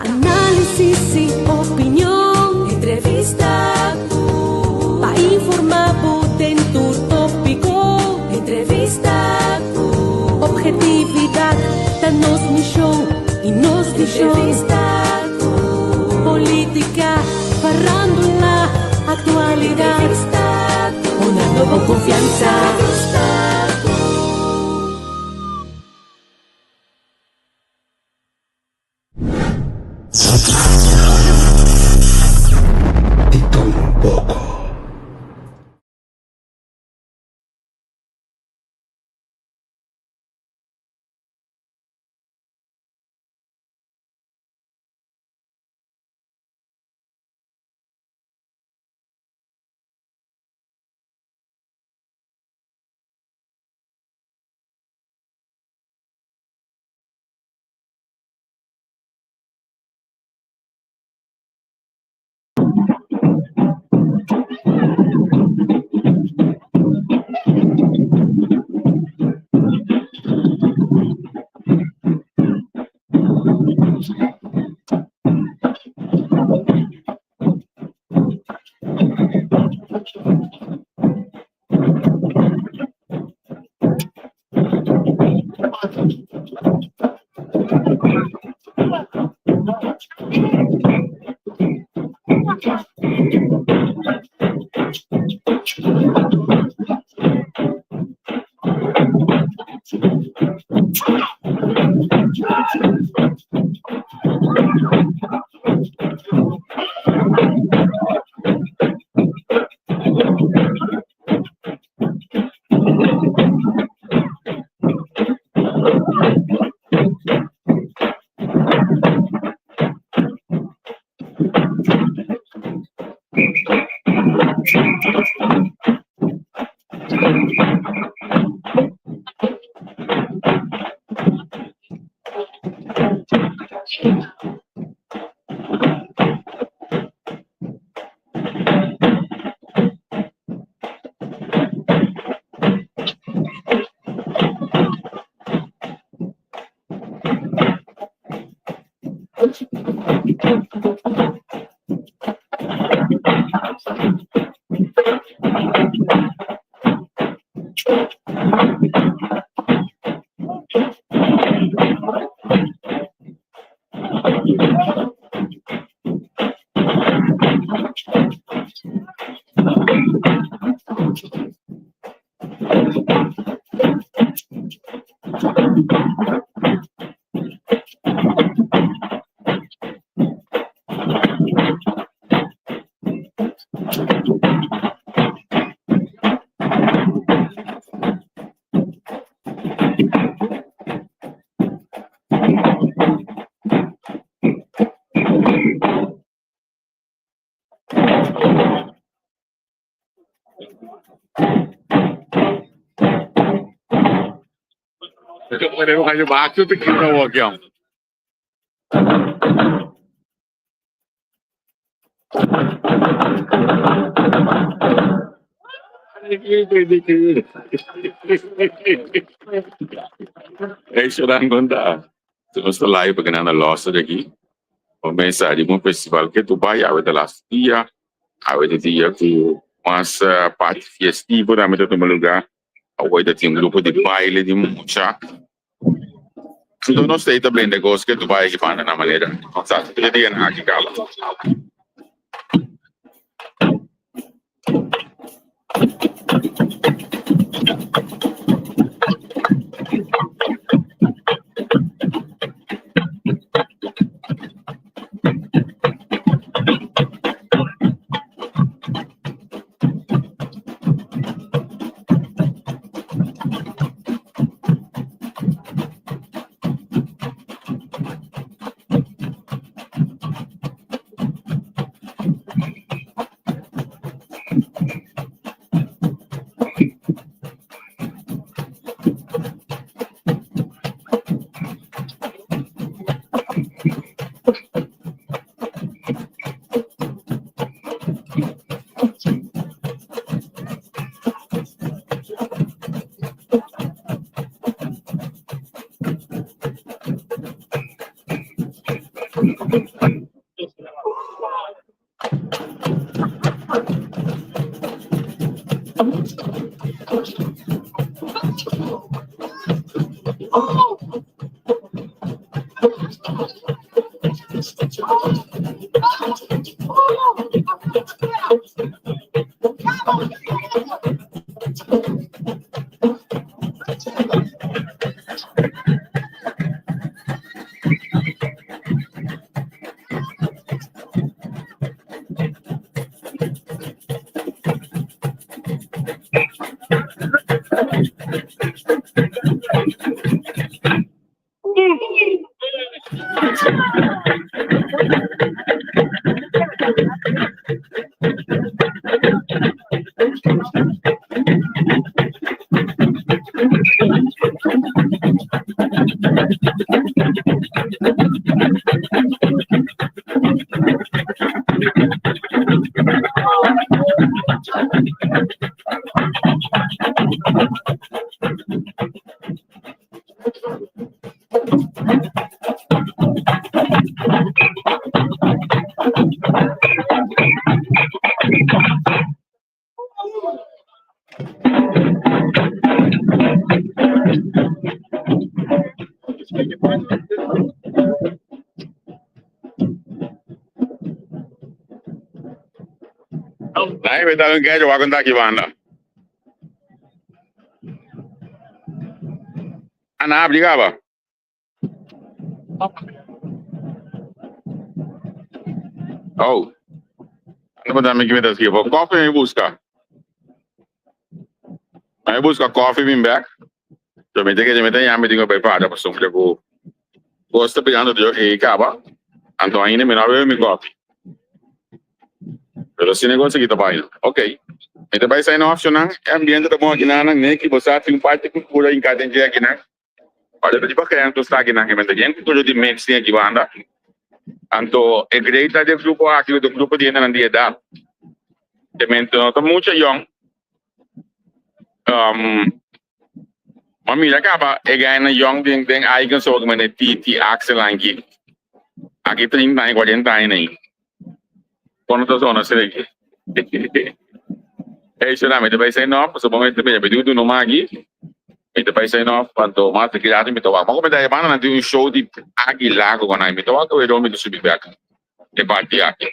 Análisis y opinión, entrevista para informar dentro tópico, entrevista objetividad, danos misión y nos entrevista política, farándula, actualidad, una nueva confianza. De todo un poco. Devo kayo bakit ito kinawag yan? Shurangunda. Terus live bagaimana loss lagi. Mensagem de um festival que Dubai a da last dia, a dia que masa parte festivo da metade do lugar, a da tem grupo de baile de mucha. Então nós temos também negócio que Dubai que faz na maneira. Sabe, que dia na aqui cala. Dai, vedi un gaggio, va con chi vanno. Ana, obrigava. Oh, não dá me que me dá aqui. Vou coffee me busca. Me busca coffee me back. So me take me tem me digo para para para sombra ko. Gosta pegando de acaba. Então ainda me não bebe me coffee. Pero se negócio aqui tá bem. Ok. Então vai sair na opção não. Ambiente da bom aqui não, né? Que você tem parte que pura em cada dia aqui, né? Olha, para tipo que não está aqui não, que me tem gente que de mix tem aqui banda. Anto e greita de grupo aqui do grupo de na dia da. De mento tá muito young. Mami acaba e ganha young den aí que sou como TT Axel aqui. Aqui 30 e 40 aí. Quando tá zona será que é isso, me vai sair não, so momento me pediu do nome aqui. Me vai sair não, quando mais que já me toca. Mas como daí bana na um show de Aguilago quando me toca, eu não me subir back. E partir aqui.